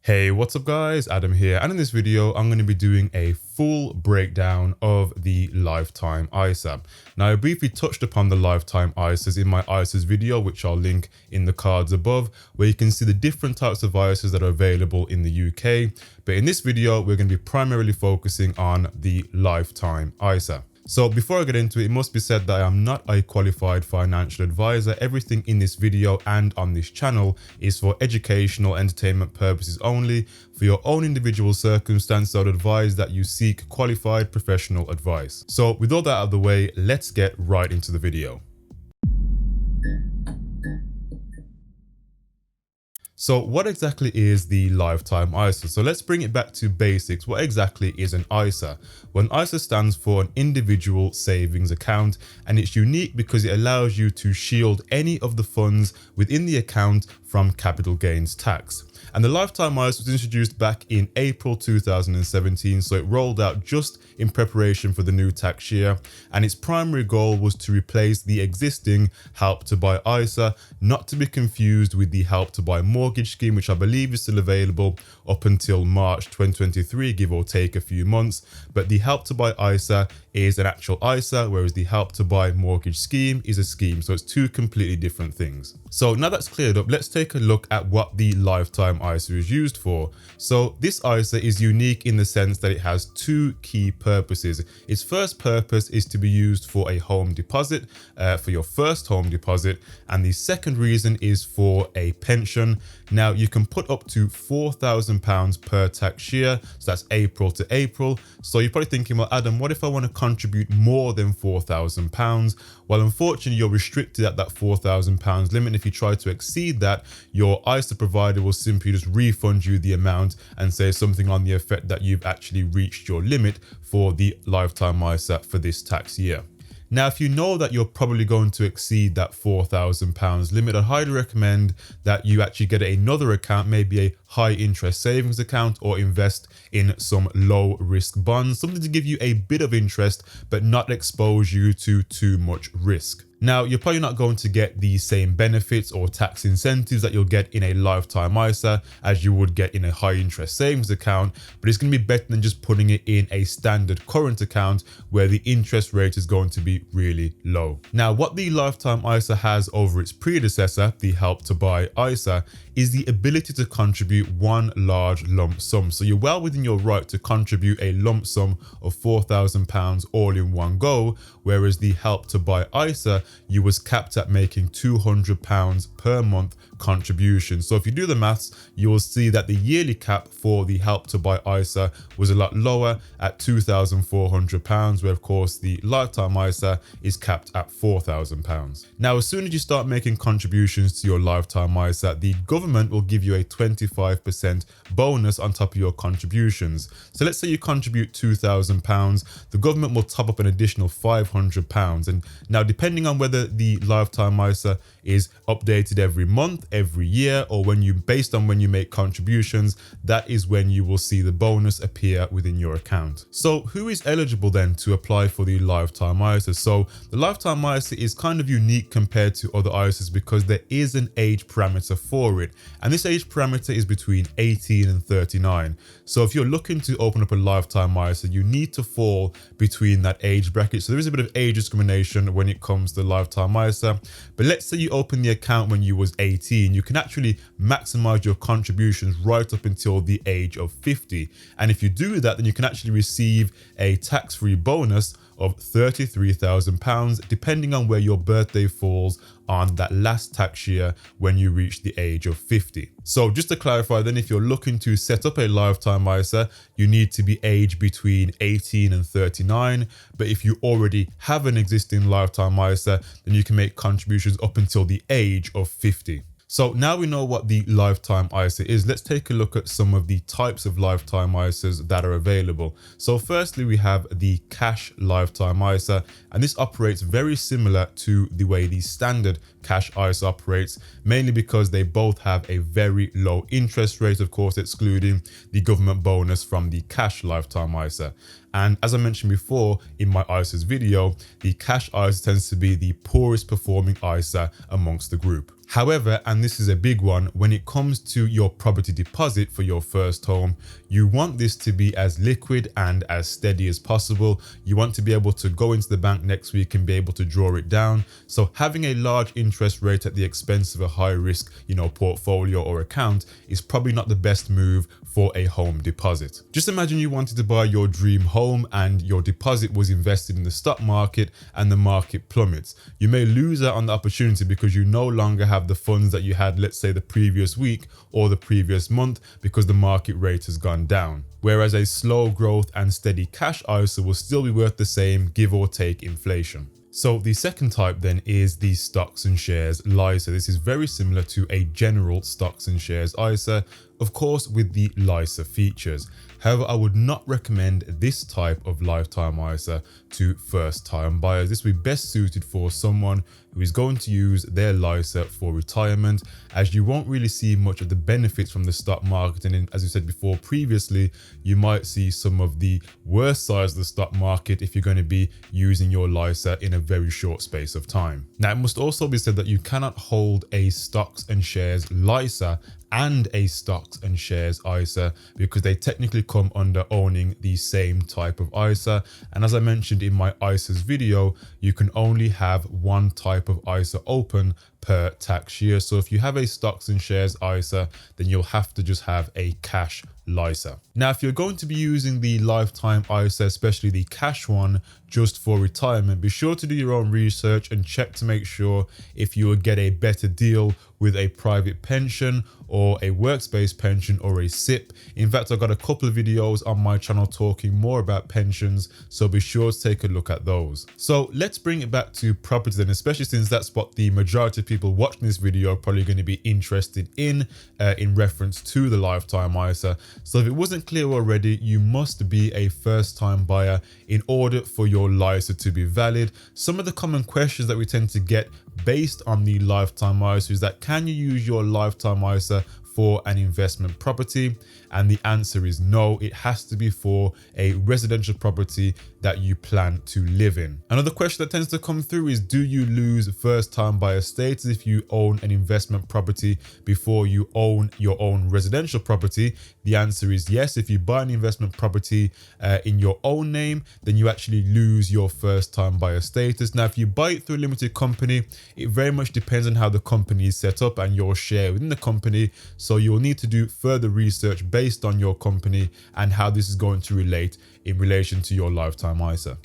Hey, what's up guys? Adam here, and in this video I'm going to be doing a full breakdown of the lifetime ISA. Now I briefly touched upon the lifetime ISAs in my ISAs video, which I'll link in the cards above, where you can see the different types of ISAs that are available in the UK. But in this video we're going to be primarily focusing on the lifetime ISA. So before I get into it, it must be said that I am not a qualified financial advisor. Everything in this video and on this channel is for educational entertainment purposes only. For your own individual circumstance, I would advise that you seek qualified professional advice. So with all that out of the way, let's get right into the video. So what exactly is the lifetime ISA? So let's bring it back to basics. What exactly is an ISA? Well, an ISA stands for an individual savings account, and it's unique because it allows you to shield any of the funds within the account from capital gains tax. And the lifetime ISA was introduced back in April 2017, so it rolled out just in preparation for the new tax year, and its primary goal was to replace the existing Help to Buy ISA, not to be confused with the Help to Buy mortgage scheme, which I believe is still available up until March 2023, give or take a few months. But the Help to Buy ISA is an actual ISA, whereas the Help to Buy mortgage scheme is a scheme. So it's two completely different things. So now that's cleared up, let's take a look at what the lifetime ISA is used for. So this ISA is unique in the sense that it has two key purposes. Its first purpose is to be used for a home deposit, for your first home deposit, and the second reason is for a pension. Now you can put up to £4,000 per tax year, so that's April to April. So you're probably thinking, well, Adam, what if I want to contribute more than £4,000? Well, unfortunately, you're restricted at that £4,000 limit. If you try to exceed that, your ISA provider will simply just refund you the amount and say something on the effect that you've actually reached your limit for the lifetime ISA for this tax year. Now, if you know that you're probably going to exceed that £4,000 limit, I highly recommend that you actually get another account, maybe a high interest savings account, or invest in some low risk bonds, something to give you a bit of interest, but not expose you to too much risk. Now, you're probably not going to get the same benefits or tax incentives that you'll get in a lifetime ISA as you would get in a high interest savings account, but it's going to be better than just putting it in a standard current account where the interest rate is going to be really low. Now, what the lifetime ISA has over its predecessor, the Help to Buy ISA, is the ability to contribute one large lump sum. So you're well within your right to contribute a lump sum of £4,000 all in one go, whereas the Help to Buy ISA, you was capped at making £200 per month contribution. So if you do the maths, you will see that the yearly cap for the Help to Buy ISA was a lot lower at £2,400, where of course the lifetime ISA is capped at £4,000. Now, as soon as you start making contributions to your lifetime ISA, the government will give you a 25% bonus on top of your contributions. So let's say you contribute £2,000, the government will top up an additional £500. And now, depending on whether the lifetime ISA is updated every month, every year, or based on when you make contributions, that is when you will see the bonus appear within your account. So who is eligible then to apply for the lifetime ISA? So the lifetime ISA is kind of unique compared to other ISAs because there is an age parameter for it, and this age parameter is between 18 and 39. So if you're looking to open up a lifetime ISA, you need to fall between that age bracket. So there is a bit of age discrimination when it comes to lifetime ISA. But let's say you open the account when you was 18, you can actually maximize your contributions right up until the age of 50. And if you do that, then you can actually receive a tax-free bonus of £33,000, depending on where your birthday falls on that last tax year when you reach the age of 50. So just to clarify then, if you're looking to set up a lifetime ISA, you need to be aged between 18 and 39. But if you already have an existing lifetime ISA, then you can make contributions up until the age of 50. So now we know what the lifetime ISA is, let's take a look at some of the types of lifetime ISAs that are available. So firstly, we have the cash lifetime ISA, and this operates very similar to the way the standard cash ISA operates, mainly because they both have a very low interest rate, of course, excluding the government bonus from the cash lifetime ISA. And as I mentioned before in my ISAs video, the cash ISA tends to be the poorest performing ISA amongst the group. However, and this is a big one, when it comes to your property deposit for your first home, you want this to be as liquid and as steady as possible. You want to be able to go into the bank next week and be able to draw it down. So having a large interest rate at the expense of a high risk, portfolio or account is probably not the best move for a home deposit. Just imagine you wanted to buy your dream home and your deposit was invested in the stock market and the market plummets. You may lose out on the opportunity because you no longer have the funds that you had, let's say, the previous week or the previous month, because the market rate has gone down. Whereas a slow growth and steady cash ISA will still be worth the same, give or take inflation. So the second type then is the stocks and shares LISA. This is very similar to a general stocks and shares ISA, of course with the LISA features. However, I would not recommend this type of lifetime ISA to first-time buyers. This would be best suited for someone who is going to use their LISA for retirement, as you won't really see much of the benefits from the stock market. And as we said before previously, you might see some of the worst sides of the stock market if you're going to be using your LISA in a very short space of time. Now, it must also be said that you cannot hold a stocks and shares LISA and a stocks and shares ISA, because they technically come under owning the same type of ISA. And as I mentioned in my ISAs video, you can only have one type of ISA open per tax year. So if you have a stocks and shares ISA, then you'll have to just have a cash LISA. Now, if you're going to be using the lifetime ISA, especially the cash one, just for retirement, be sure to do your own research and check to make sure if you will get a better deal with a private pension or a workspace pension or a SIP. In fact, I've got a couple of videos on my channel talking more about pensions, so be sure to take a look at those. So let's bring it back to property then, especially since that's what the majority of people watching this video are probably going to be interested in reference to the lifetime ISA. So if it wasn't clear already, you must be a first-time buyer in order for your LISA to be valid. Some of the common questions that we tend to get based on the lifetime ISA is that, can you use your lifetime ISA for an investment property? And the answer is no, it has to be for a residential property that you plan to live in. Another question that tends to come through is, do you lose first time buyer status if you own an investment property before you own your own residential property? The answer is yes. If you buy an investment property in your own name, then you actually lose your first time buyer status. Now, if you buy it through a limited company, it very much depends on how the company is set up and your share within the company. So you'll need to do further research based on your company and how this is going to relate in relation to your lifetime ISA.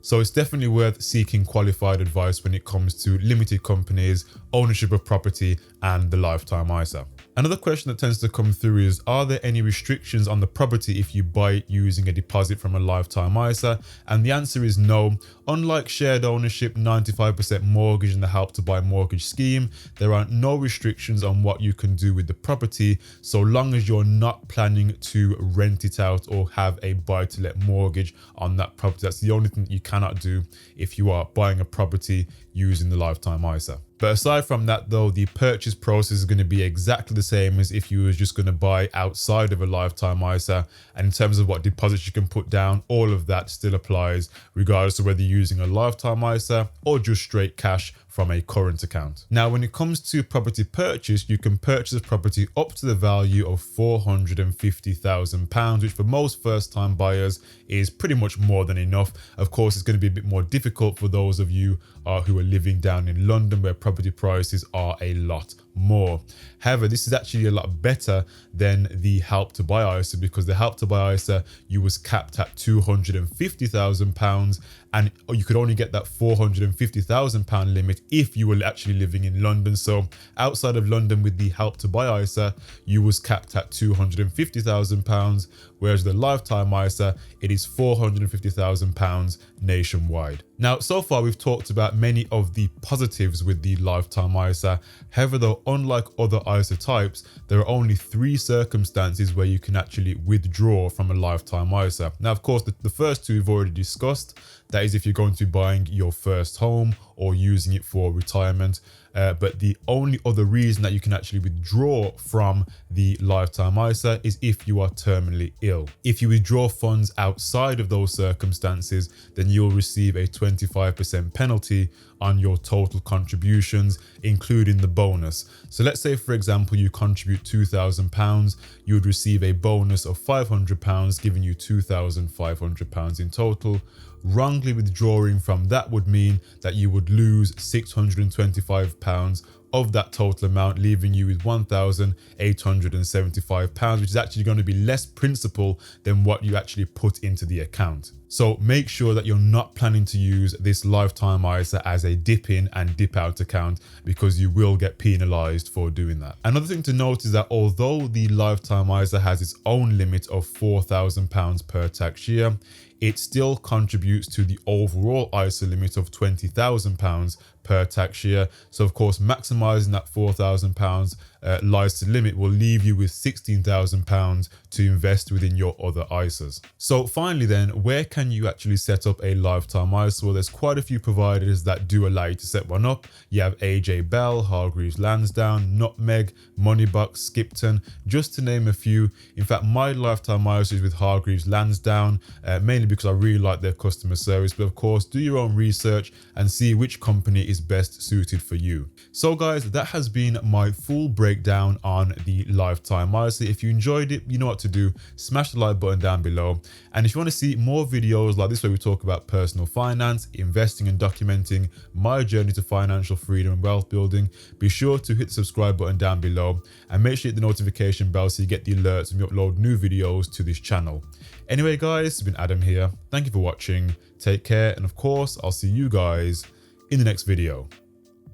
So it's definitely worth seeking qualified advice when it comes to limited companies, ownership of property, and the lifetime ISA. Another question that tends to come through is, are there any restrictions on the property if you buy it using a deposit from a lifetime ISA? And the answer is no. Unlike shared ownership, 95% mortgage and the Help to Buy mortgage scheme, there are no restrictions on what you can do with the property, so long as you're not planning to rent it out or have a buy-to-let mortgage on that property. That's the only thing that you cannot do if you are buying a property using the lifetime ISA. But aside from that though, the purchase process is going to be exactly the same as if you were just going to buy outside of a lifetime ISA. And in terms of what deposits you can put down, all of that still applies regardless of whether you're using a lifetime ISA or just straight cash from a current account. Now, when it comes to property purchase, you can purchase a property up to the value of £450,000, which for most first-time buyers is pretty much more than enough. Of course, it's going to be a bit more difficult for those of you who are living down in London, where property prices are a lot more. However, this is actually a lot better than the Help to Buy ISA, because the Help to Buy ISA, you was capped at £250,000, and you could only get that £450,000 limit if you were actually living in London. So outside of London with the Help to Buy ISA, you was capped at £250,000, whereas the lifetime ISA, it is £450,000 nationwide. Now, so far we've talked about many of the positives with the lifetime ISA. However, though, unlike other ISA types, there are only 3 circumstances where you can actually withdraw from a lifetime ISA. Now, of course, the first 2 we've already discussed. That is if you're going to be buying your first home or using it for retirement. But the only other reason that you can actually withdraw from the lifetime ISA is if you are terminally ill. If you withdraw funds outside of those circumstances, then you'll receive a 25% penalty on your total contributions, including the bonus. So let's say, for example, you contribute £2,000, you would receive a bonus of £500, giving you £2,500 in total. Wrongly withdrawing from that would mean that you would lose £625 of that total amount, leaving you with £1,875, which is actually going to be less principal than what you actually put into the account. So make sure that you're not planning to use this lifetime ISA as a dip in and dip out account, because you will get penalized for doing that. Another thing to note is that although the lifetime ISA has its own limit of £4,000 per tax year, it still contributes to the overall ISA limit of £20,000 per tax year. So of course, maximizing that £4,000 LISA limit will leave you with £16,000 to invest within your other ISAs. So finally then, where can you actually set up a lifetime ISA? Well, there's quite a few providers that do allow you to set one up. You have AJ Bell, Hargreaves Lansdown, Nutmeg, Moneybox, Skipton, just to name a few. In fact, my lifetime ISA is with Hargreaves Lansdown, mainly because I really like their customer service. But of course, do your own research and see which company is best suited for you. So guys, that has been my full breakdown on the lifetime ISA. If you enjoyed it, you know what to do. Smash the like button down below. And if you want to see more videos like this where we talk about personal finance, investing and documenting my journey to financial freedom and wealth building, be sure to hit the subscribe button down below and make sure you hit the notification bell so you get the alerts when we upload new videos to this channel. Anyway guys, it's been Adam here. Thank you for watching. Take care, and of course, I'll see you guys in the next video.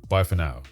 Bye for now.